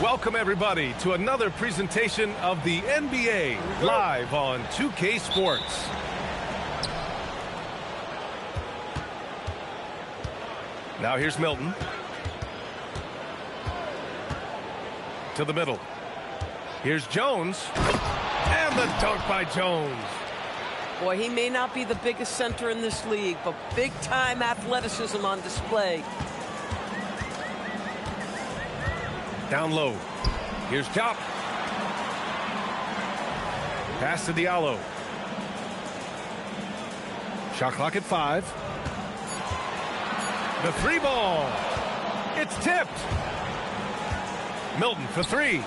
Welcome, everybody, to another presentation of the NBA live on 2K Sports. Now here's Milton. To the middle. Here's Jones. And the dunk by Jones. Boy, he may not be the biggest center in this league, but big-time athleticism on display. Down low. Here's Top. Pass to Diallo. Shot clock at 5. The 3 ball. It's tipped. Milton for 3.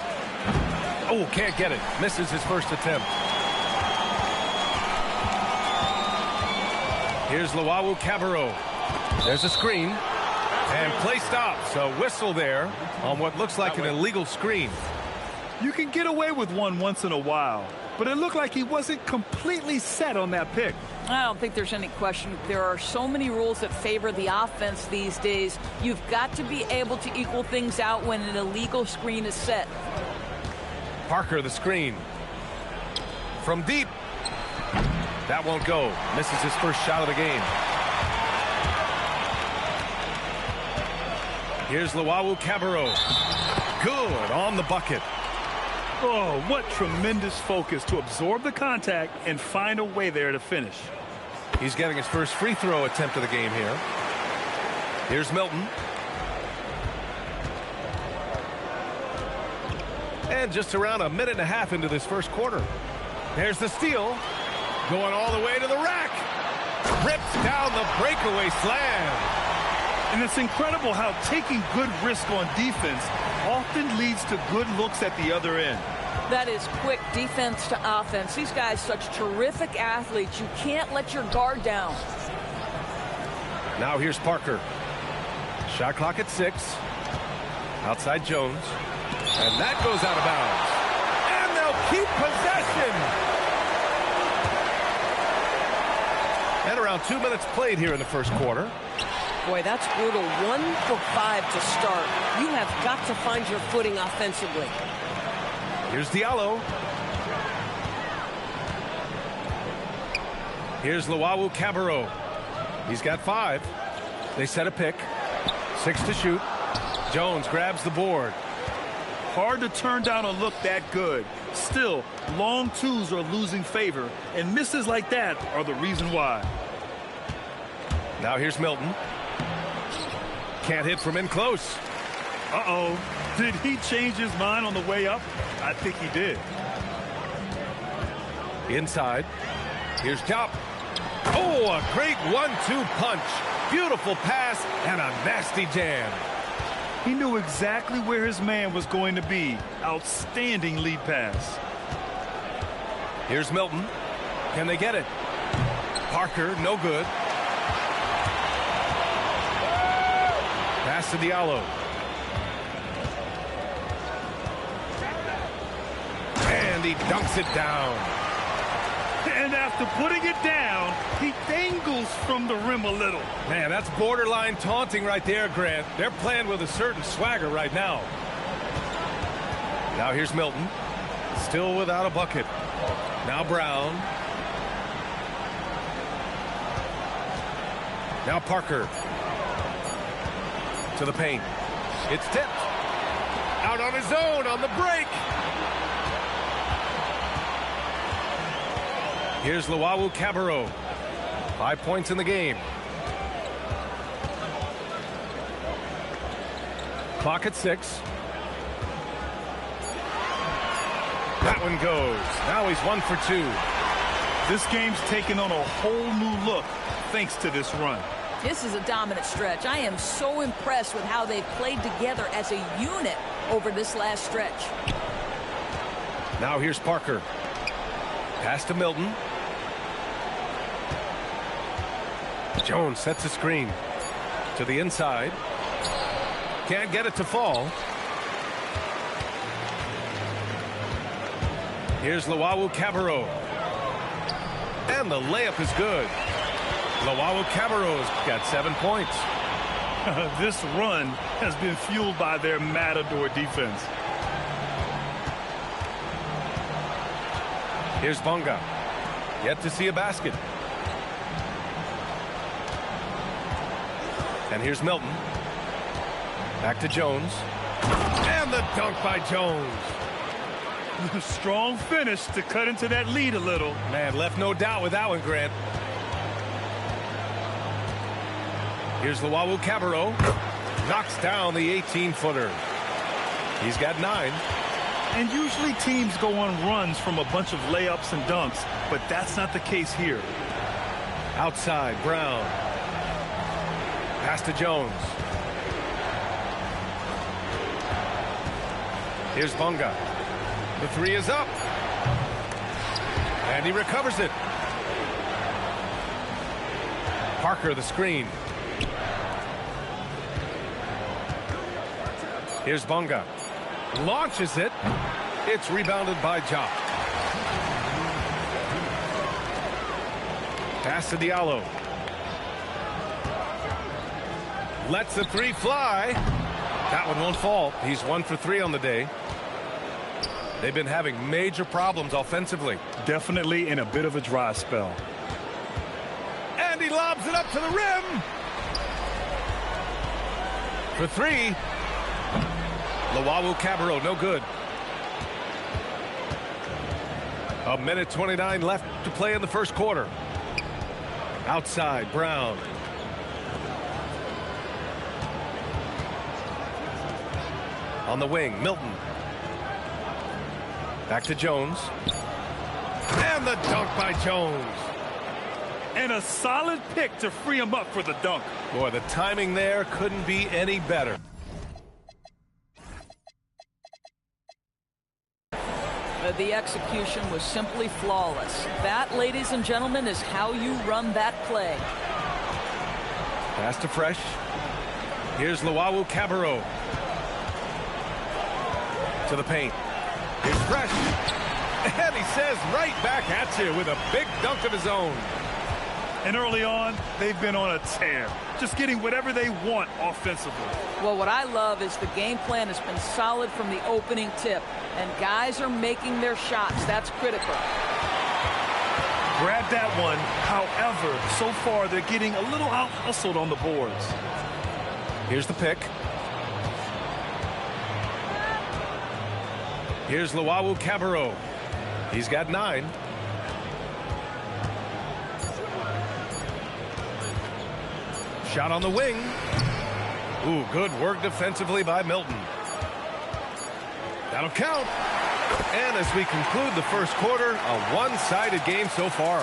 Oh, can't get it. Misses his first attempt. Here's Luwawu-Cabarrot. There's a screen. And play stops. A whistle there on what looks like an illegal screen. You can get away with one once in a while, but it looked like he wasn't completely set on that pick. I don't think there's any question. There are so many rules that favor the offense these days. You've got to be able to equal things out when an illegal screen is set. Parker, the screen. From deep. That won't go. Misses his first shot of the game. Here's Luwawu-Cabarrot. Good on the bucket. Oh, what tremendous focus to absorb the contact and find a way there to finish. He's getting his first free throw attempt of the game here. Here's Milton. And just around a minute and a half into this first quarter. There's the steal. Going all the way to the rack. Rips down the breakaway slam. And it's incredible how taking good risk on defense often leads to good looks at the other end. That is quick defense to offense. These guys, such terrific athletes. You can't let your guard down. Now here's Parker. Shot clock at 6. Outside Jones. And that goes out of bounds. And they'll keep possession. And around 2 minutes played here in the first quarter. Boy, that's brutal. 1 for 5 to start. You have got to find your footing offensively. Here's Diallo. Here's Luwawu-Cabarrot. He's got 5. They set a pick. 6 to shoot. Jones grabs the board. Hard to turn down a look that good. Still, long twos are losing favor, and misses like that are the reason why. Now here's Milton. Can't hit from in close. Uh-oh. Did he change his mind on the way up? I think he did. Inside. Here's Top. Oh, a great 1-2 punch. Beautiful pass and a nasty jam. He knew exactly where his man was going to be. Outstanding lead pass. Here's Milton. Can they get it? Parker, no good. Pass to Diallo. And he dunks it down. And after putting it down, he dangles from the rim a little. Man, that's borderline taunting right there, Grant. They're playing with a certain swagger right now. Now here's Milton. Still without a bucket. Now Brown. Now Parker. To the paint. It's tipped. Out on his own on the break. Here's Luwawu-Cabarrot. 5 points in the game. Clock at 6. That one goes. Now he's 1 for 2. This game's taken on a whole new look thanks to this run. This is a dominant stretch. I am so impressed with how they've played together as a unit over this last stretch. Now here's Parker. Pass to Milton. Jones sets a screen. To the inside. Can't get it to fall. Here's Luwawu-Cabarrot. And the layup is good. Luwawu-Cabarrot's got 7 points. This run has been fueled by their Matador defense. Here's Bunga. Yet to see a basket. And here's Milton. Back to Jones. And the dunk by Jones. Strong finish to cut into that lead a little. Man, left no doubt with that one, Grant. Here's Luwawu Cabarrot. Knocks down the 18-footer. He's got 9. And usually teams go on runs from a bunch of layups and dunks, but that's not the case here. Outside, Brown. Pass to Jones. Here's Bunga. The 3 is up. And he recovers it. Parker, the screen. Here's Bunga. Launches it. It's rebounded by Jock. Pass to Diallo. Lets the 3 fly. That one won't fall. He's 1 for 3 on the day. They've been having major problems offensively. Definitely in a bit of a dry spell. And he lobs it up to the rim. For 3. Luwawu Cabarrot, no good. 1:29 left to play in the first quarter. Outside, Brown. On the wing, Milton. Back to Jones. And the dunk by Jones. And a solid pick to free him up for the dunk. Boy, the timing there couldn't be any better. The execution was simply flawless. That, ladies and gentlemen, is how you run that play. Pass to Fresh. Here's Luwawu Cabarrot. To the paint. Here's Fresh. And he says right back at you with a big dunk of his own. And early on, they've been on a tear. Just getting whatever they want offensively. Well, what I love is the game plan has been solid from the opening tip. And guys are making their shots. That's critical. Grab that one. However, so far they're getting a little out-hustled on the boards. Here's the pick. Here's Luwawu Cabarrot. He's got 9. Shot on the wing. Ooh, good work defensively by Milton. That'll count. And as we conclude the first quarter, a one-sided game so far.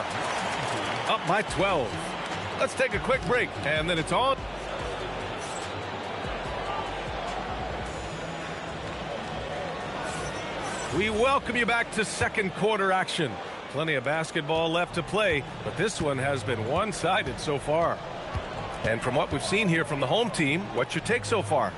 Up by 12. Let's take a quick break, and then it's on. We welcome you back to second quarter action. Plenty of basketball left to play, but this one has been one-sided so far. And from what we've seen here from the home team, what's your take so far?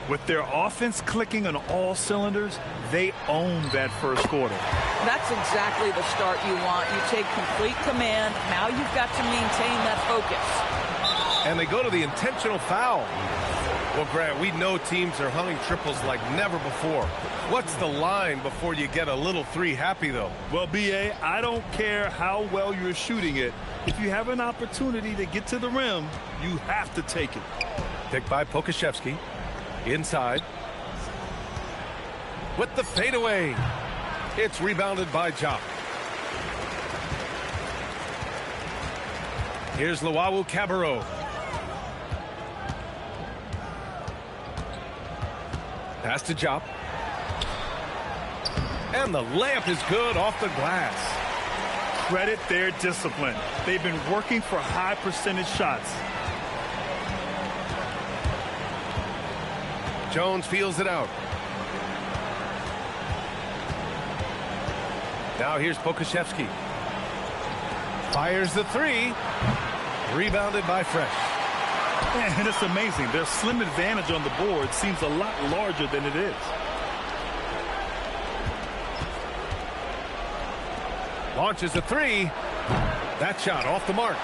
With their offense clicking on all cylinders, they own that first quarter. That's exactly the start you want. You take complete command. Now you've got to maintain that focus. And they go to the intentional foul. Well, Grant, we know teams are humming triples like never before. What's the line before you get a little 3 happy, though? Well, B.A., I don't care how well you're shooting it. If you have an opportunity to get to the rim, you have to take it. Picked by Pokashevsky. Inside. With the fadeaway. It's rebounded by Jock. Here's Luwawu Cabarrot. Pass to Jock. And the layup is good off the glass. Credit their discipline. They've been working for high percentage shots. Jones feels it out. Now here's Pokashevsky. Fires the 3. Rebounded by Fresh. And it's amazing. Their slim advantage on the board seems a lot larger than it is. Launches a 3. That shot off the mark.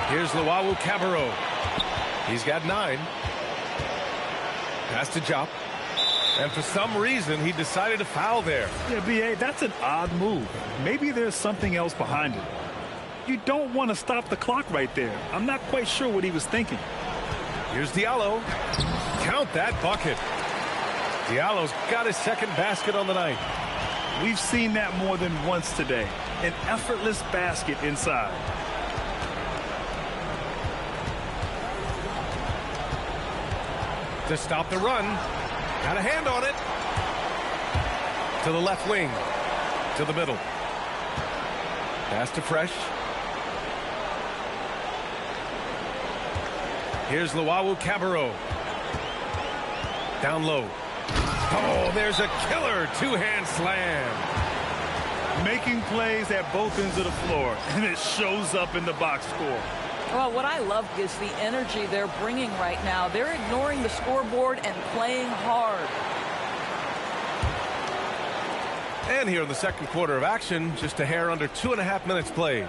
Here's Luwawu Cabarrot. He's got 9. Pass to Jop. And for some reason, he decided to foul there. Yeah, B.A., that's an odd move. Maybe there's something else behind it. You don't want to stop the clock right there. I'm not quite sure what he was thinking. Here's Diallo. Count that bucket. Diallo's got his second basket on the night. We've seen that more than once today. An effortless basket inside. To stop the run. Got a hand on it. To the left wing. To the middle. Pass to Fresh. Here's Luwawu-Cabarrot. Down low. Oh, there's a killer two-hand slam. Making plays at both ends of the floor, and it shows up in the box score. Well, what I love is the energy they're bringing right now. They're ignoring the scoreboard and playing hard. And here in the second quarter of action, just a hair under 2.5 minutes played.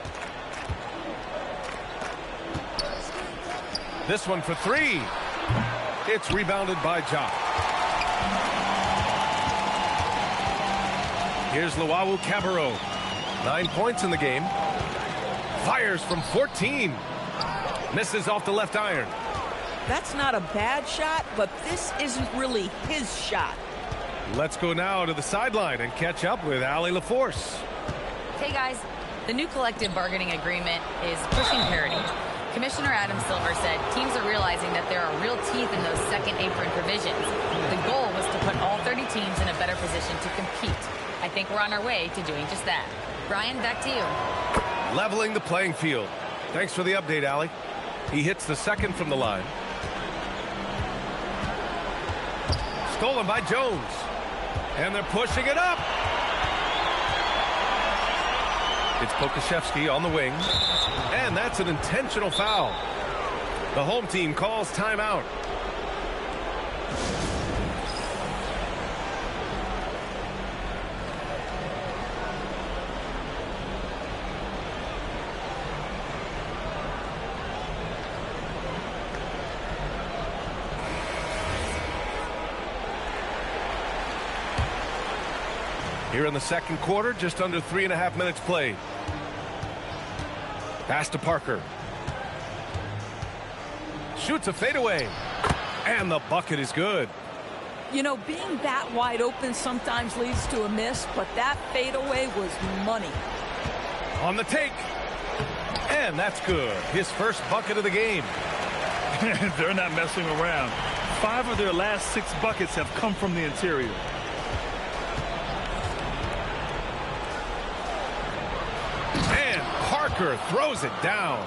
This one for three. It's rebounded by Ja. Here's Luwawu-Cabarrot. 9 points in the game. Fires from 14. Misses off the left iron. That's not a bad shot, but this isn't really his shot. Let's go now to the sideline and catch up with Allie LaForce. Hey guys, the new collective bargaining agreement is pushing parity. Commissioner Adam Silver said teams are realizing that there are real teeth in those second apron provisions. The goal was to put all 30 teams in a better position to compete. I think we're on our way to doing just that. Brian, back to you. Leveling the playing field. Thanks for the update, Allie. He hits the second from the line. Stolen by Jones. And they're pushing it up. It's Pokashevsky on the wing. And that's an intentional foul. The home team calls timeout. Here in the second quarter, just under 3.5 minutes played. Pass to Parker. Shoots a fadeaway. And the bucket is good. You know, being that wide open sometimes leads to a miss, but that fadeaway was money. On the take. And that's good. His first bucket of the game. They're not messing around. 5 of their last 6 buckets have come from the interior. Parker throws it down.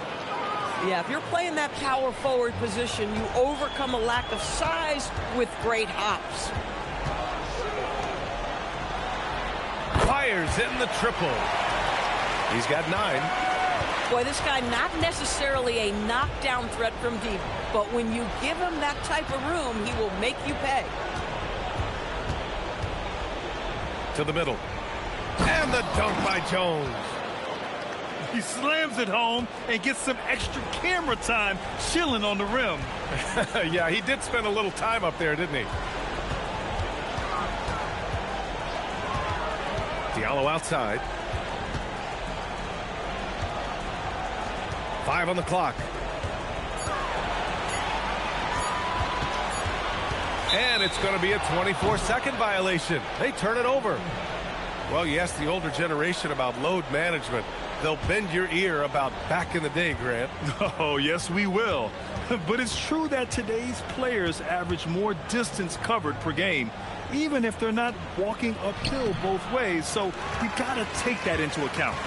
Yeah, if you're playing that power forward position, you overcome a lack of size with great hops. Fires in the triple. He's got 9. Boy, this guy not necessarily a knockdown threat from deep, but when you give him that type of room, he will make you pay. To the middle. And the dunk by Jones. He slams it home and gets some extra camera time chilling on the rim. Yeah, he did spend a little time up there, didn't he? Diallo outside. 5 on the clock. And it's going to be a 24-second violation. They turn it over. Well, you ask the older generation about load management. They'll bend your ear about back in the day, Grant. Oh, yes, we will. But it's true that today's players average more distance covered per game, even if they're not walking uphill both ways. So you got to take that into account.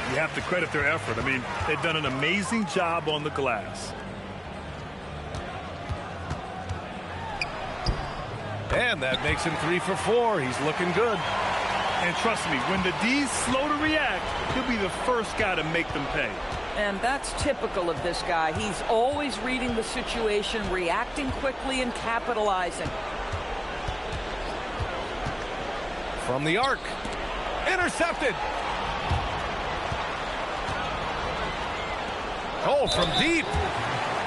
You have to credit their effort. I mean, they've done an amazing job on the glass. And that makes him 3 for 4. He's looking good. And trust me, when the D's slow to react, he'll be the first guy to make them pay. And that's typical of this guy. He's always reading the situation, reacting quickly, and capitalizing. From the arc. Intercepted. Oh, from deep.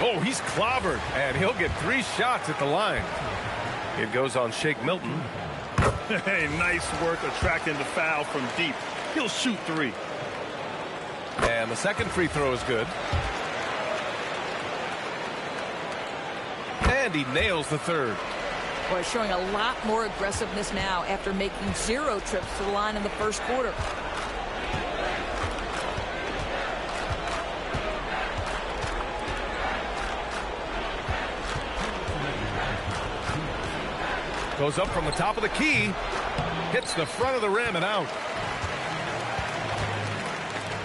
Oh, he's clobbered. And he'll get 3 shots at the line. It goes on Shake Milton. Hey, nice work attracting the foul from deep. He'll shoot 3. And the second free throw is good. And he nails the third. Boy, showing a lot more aggressiveness now after making 0 trips to the line in the first quarter. Goes up from the top of the key. Hits the front of the rim and out.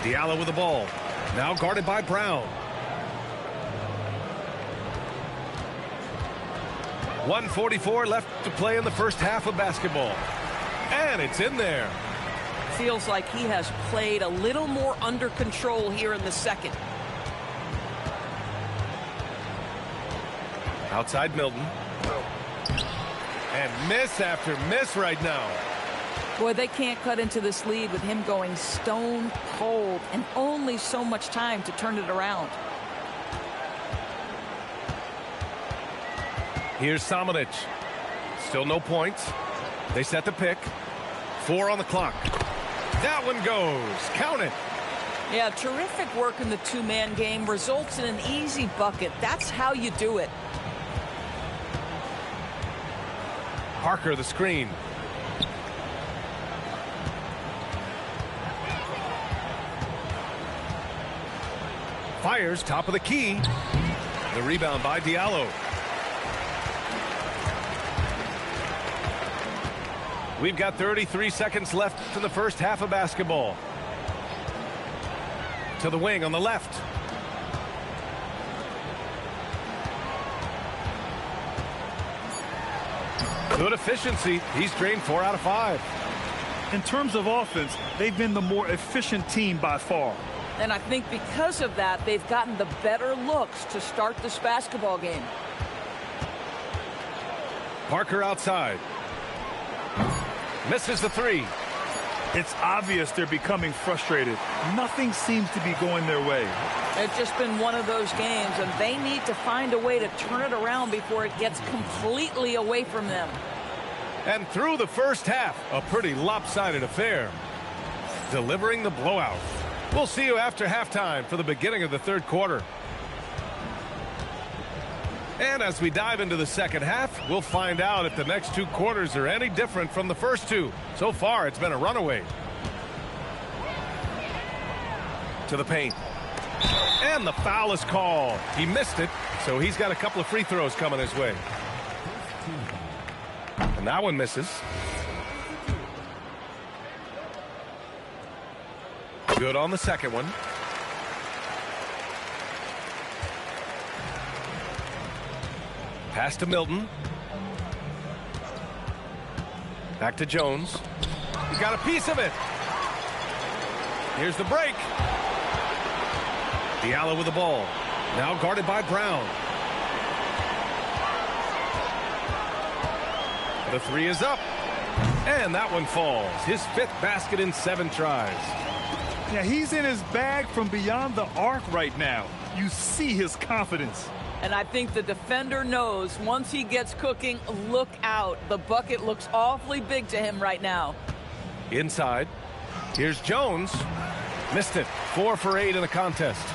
Diallo with the ball. Now guarded by Brown. 1:44 left to play in the first half of basketball. And it's in there. Feels like he has played a little more under control here in the second. Outside Milton. And miss after miss right now. Boy, they can't cut into this lead with him going stone cold and only so much time to turn it around. Here's Samanic. Still no points. They set the pick. 4 on the clock. That one goes. Count it. Yeah, terrific work in the two-man game results in an easy bucket. That's how you do it. Parker the screen. Fires top of the key. The rebound by Diallo. We've got 33 seconds left in the first half of basketball. To the wing on the left. Good efficiency. He's drained 4 out of 5. In terms of offense, they've been the more efficient team by far. And I think because of that, they've gotten the better looks to start this basketball game. Parker outside. Misses the 3. It's obvious they're becoming frustrated. Nothing seems to be going their way. It's just been one of those games, and they need to find a way to turn it around before it gets completely away from them. And through the first half, a pretty lopsided affair. Delivering the blowout. We'll see you after halftime for the beginning of the third quarter. And as we dive into the second half, we'll find out if the next 2 quarters are any different from the first 2. So far, it's been a runaway. To the paint. And the foul is called. He missed it, so he's got a couple of free throws coming his way. And that one misses. Good on the second one. Pass to Milton. Back to Jones. He got a piece of it. Here's the break. Diallo with the ball. Now guarded by Brown. The 3 is up. And that one falls. His 5th basket in 7 tries. Yeah, he's in his bag from beyond the arc right now. You see his confidence. And I think the defender knows once he gets cooking, look out. The bucket looks awfully big to him right now. Inside. Here's Jones. Missed it. 4 for 8 in the contest.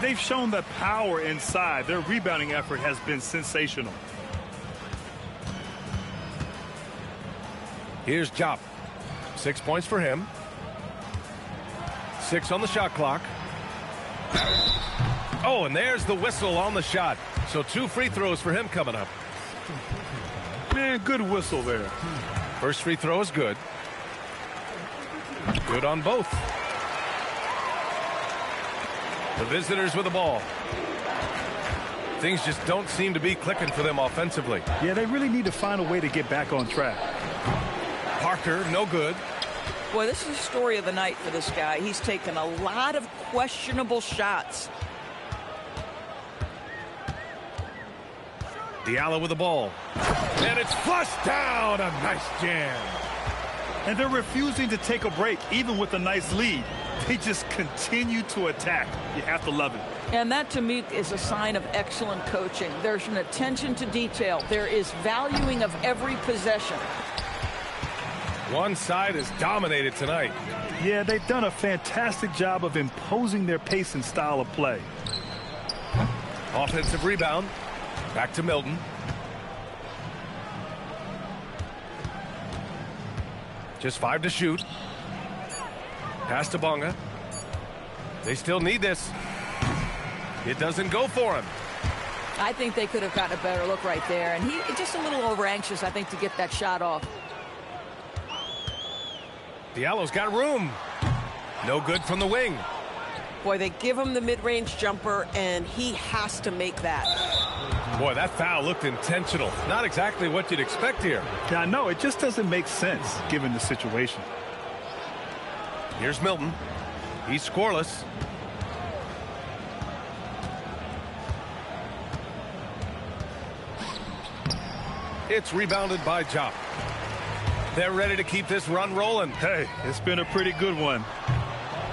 They've shown the power inside. Their rebounding effort has been sensational. Here's Jop. 6 points for him. 6 on the shot clock. Oh, and there's the whistle on the shot. So 2 free throws for him coming up. Man, good whistle there. First free throw is good. Good on both. The visitors with the ball. Things just don't seem to be clicking for them offensively. Yeah, they really need to find a way to get back on track. Parker, no good. Boy, this is the story of the night for this guy. He's taken a lot of questionable shots. Diallo with the ball. And it's flushed down. A nice jam. And they're refusing to take a break, even with a nice lead. They just continue to attack. You have to love it. And that, to me, is a sign of excellent coaching. There's an attention to detail. There is valuing of every possession. One side is dominated tonight. Yeah, they've done a fantastic job of imposing their pace and style of play. Offensive rebound. Back to Milton. Just 5 to shoot. Pass to Bonga. They still need this. It doesn't go for him. I think they could have gotten a better look right there. And he just a little over anxious, I think, to get that shot off. Diallo's got room. No good from the wing. Boy, they give him the mid-range jumper, and he has to make that. Boy, that foul looked intentional. Not exactly what you'd expect here. Yeah, no, it just doesn't make sense given the situation. Here's Milton. He's scoreless. It's rebounded by Jop. They're ready to keep this run rolling. Hey, it's been a pretty good one.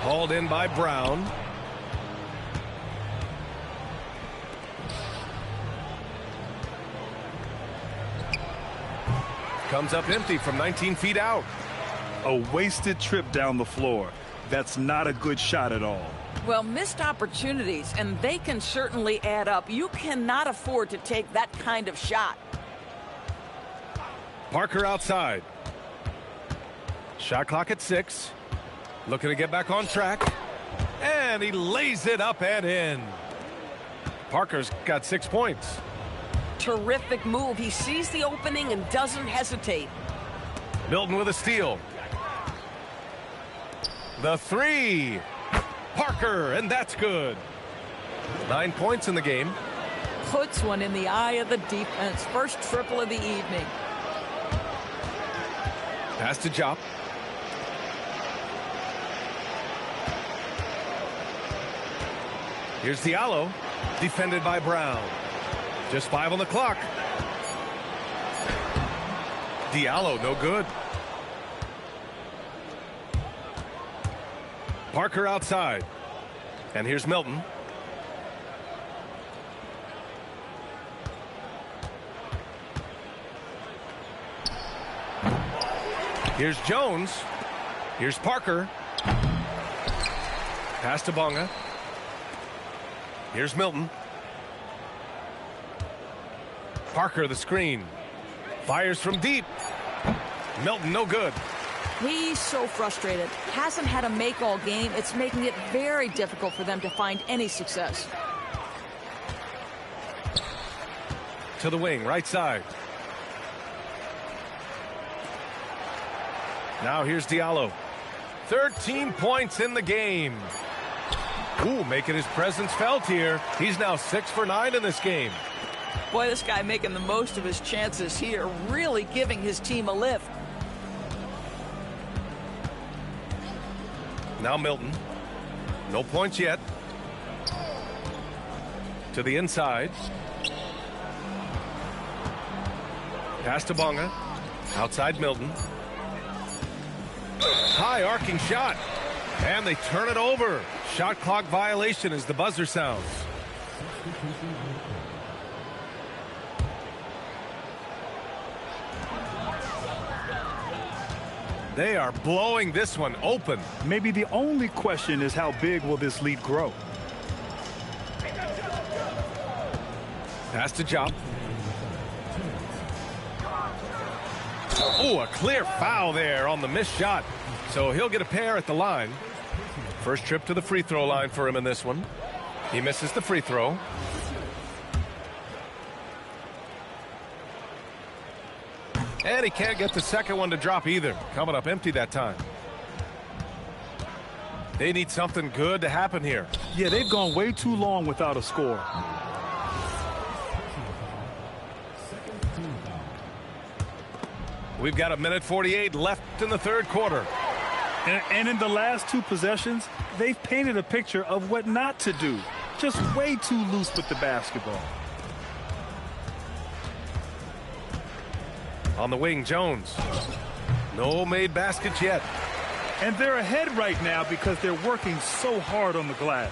Hauled in by Brown. Comes up empty from 19 feet out. A wasted trip down the floor. That's not a good shot at all. Well, missed opportunities, and they can certainly add up. You cannot afford to take that kind of shot. Parker outside. Shot clock at 6. Looking to get back on track. And he lays it up and in. Parker's got 6 points. Terrific move. He sees the opening and doesn't hesitate. Milton with a steal. The 3. Parker, and that's good. 9 points in the game. Puts one in the eye of the defense. First triple of the evening. Pass to Jop. Here's Diallo, defended by Brown. Just 5 on the clock. Diallo, no good. Parker outside. And here's Milton. Here's Jones. Here's Parker. Pass to Bonga. Here's Milton. Parker the screen. Fires from deep. Milton no good. He's so frustrated. Hasn't had a make all game. It's making it very difficult for them to find any success. To the wing, right side. Now here's Diallo. 13 points in the game. Ooh, making his presence felt here. He's now 6 for 9 in this game. Boy, this guy making the most of his chances here, really giving his team a lift. Now Milton. No points yet. To the inside. Pass to Bonga. Outside Milton. High arcing shot. And they turn it over. Shot clock violation as the buzzer sounds. They are blowing this one open. Maybe the only question is how big will this lead grow? Pass to Jop. Oh, a clear foul there on the missed shot. So he'll get a pair at the line. First trip to the free throw line for him in this one. He misses the free throw. And he can't get the second one to drop either. Coming up empty that time. They need something good to happen here. Yeah, they've gone way too long without a score. We've got 1:48 left in the third quarter. And in the last 2 possessions, they've painted a picture of what not to do. Just way too loose with the basketball. On the wing, Jones. No made baskets yet. And they're ahead right now because they're working so hard on the glass.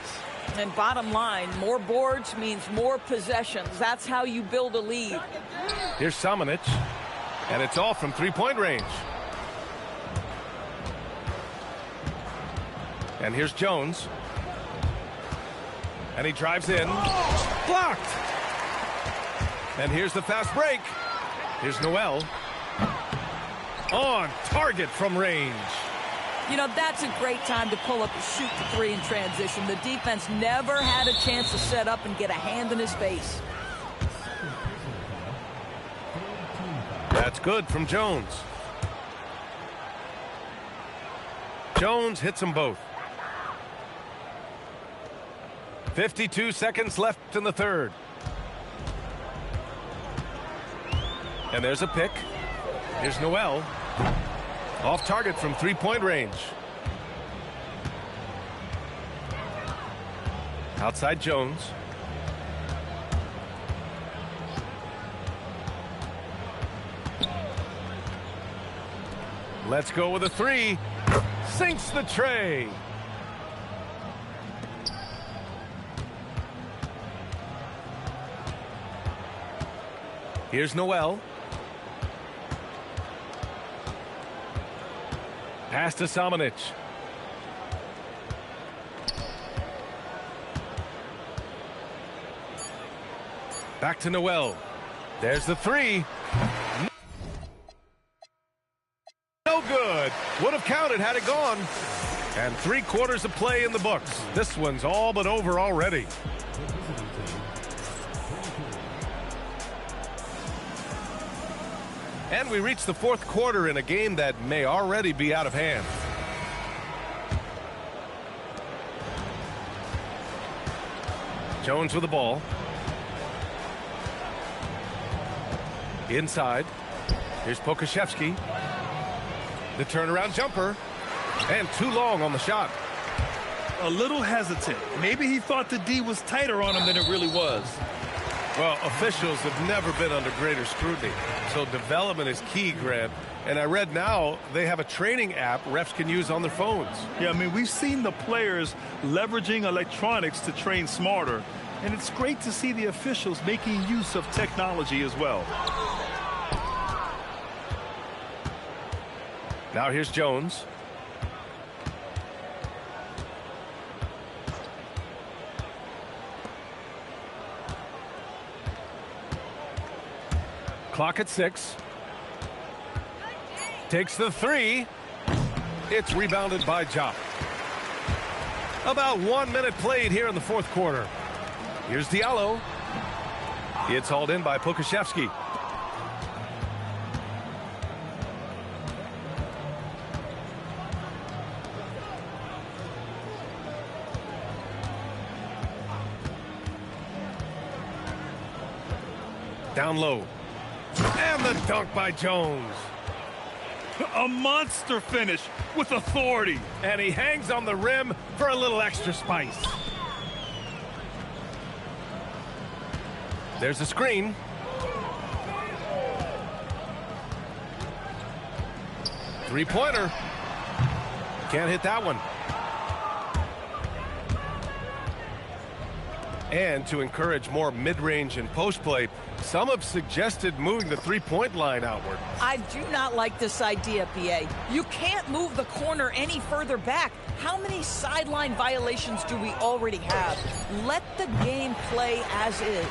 And bottom line, more boards means more possessions. That's how you build a lead. Here's Samanic, and it's all from three-point range. And here's Jones. And he drives in. Blocked! And here's the fast break. Here's Noel. On target from range. You know, that's a great time to pull up and shoot the three in transition. The defense never had a chance to set up and get a hand in his face. That's good from Jones. Jones hits them both. 52 seconds left in the third. And there's a pick. Here's Noel. Off target from three-point range. Outside Jones. Let's go with a three. Sinks the tray. Here's Noel. Pass to Samanic. Back to Noel. There's the three. No good. Would have counted had it gone. And 3/4 of play in the books. This one's all but over already. And we reach the fourth quarter in a game that may already be out of hand. Jones with the ball. Inside. Here's Pokashevsky. The turnaround jumper. And too long on the shot. A little hesitant. Maybe he thought the D was tighter on him than it really was. Well, officials have never been under greater scrutiny, so development is key, Grant. And I read now they have a training app refs can use on their phones. Yeah, I mean, we've seen the players leveraging electronics to train smarter, and it's great to see the officials making use of technology as well. Now here's Jones. Clock at 6. Takes the three. It's rebounded by Jop. About 1 minute played here in the fourth quarter. Here's Diallo. It's hauled in by Pokashevsky. Down low. And the dunk by Jones. A monster finish with authority. And he hangs on the rim for a little extra spice. There's a screen. Three-pointer. Can't hit that one. And to encourage more mid-range and post play, some have suggested moving the three-point line outward. I do not like this idea, BA. You can't move the corner any further back. How many sideline violations do we already have? Let the game play as is.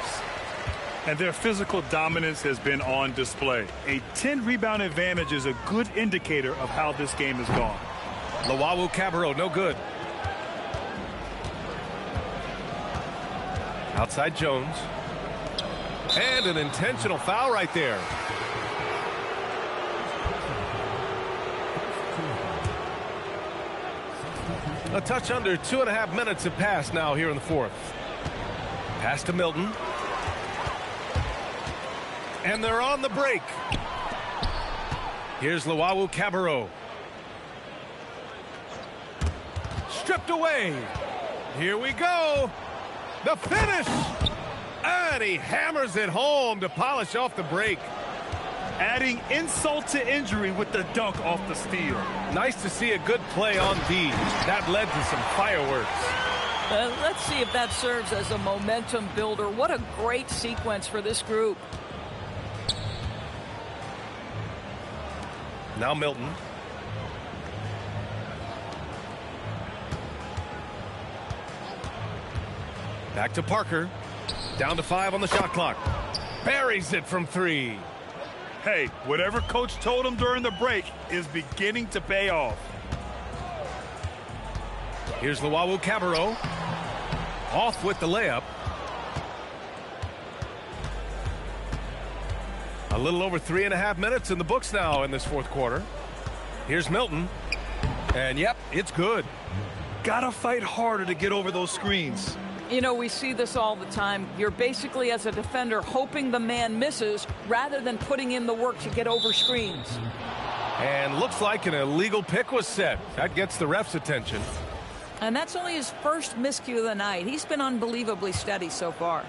And their physical dominance has been on display. A 10-rebound advantage is a good indicator of how this game has gone. Luwawu-Cabarrot, no good. Outside Jones. And an intentional foul right there. A touch under 2.5 minutes have passed now here in the fourth. Pass to Milton. And they're on the break. Here's Luwawu-Cabarrot. Stripped away. Here we go. The finish. And he hammers it home to polish off the break. Adding insult to injury with the dunk off the steal. Nice to see a good play on D. That led to some fireworks. Let's see if that serves as a momentum builder. What a great sequence for this group. Now Milton. Back to Parker. Down to 5 on the shot clock. Buries it from 3. Hey, whatever coach told him during the break is beginning to pay off. Here's Vitoria-Gasteiz. Off with the layup. A little over 3.5 minutes in the books now in this fourth quarter. Here's Milton. And yep, it's good. Gotta fight harder to get over those screens. You know, we see this all the time. You're basically, as a defender, hoping the man misses rather than putting in the work to get over screens. And looks like an illegal pick was set. That gets the ref's attention. And that's only his first miscue of the night. He's been unbelievably steady so far.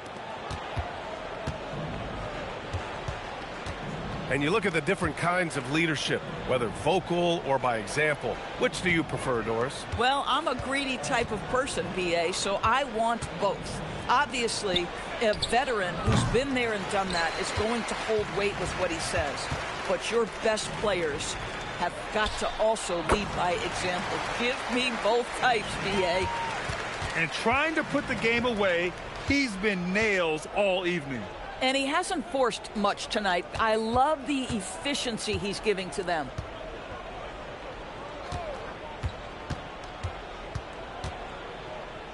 And you look at the different kinds of leadership, whether vocal or by example. Which do you prefer, Doris? Well, I'm a greedy type of person, BA, so I want both. Obviously, a veteran who's been there and done that is going to hold weight with what he says. But your best players have got to also lead by example. Give me both types, BA. And trying to put the game away, he's been nails all evening. And he hasn't forced much tonight. I love the efficiency he's giving to them.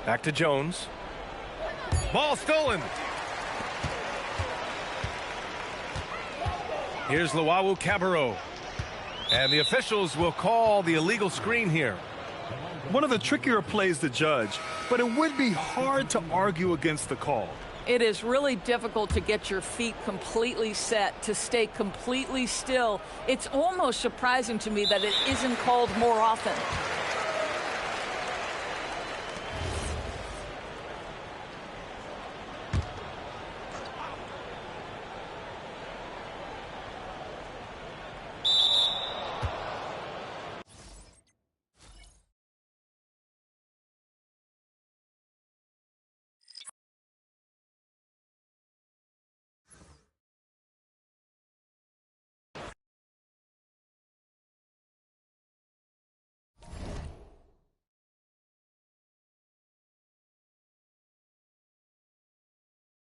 Back to Jones. Ball stolen. Here's Vitoria-Gasteiz. And the officials will call the illegal screen here. One of the trickier plays to judge, but it would be hard to argue against the call. It is really difficult to get your feet completely set, to stay completely still. It's almost surprising to me that it isn't called more often.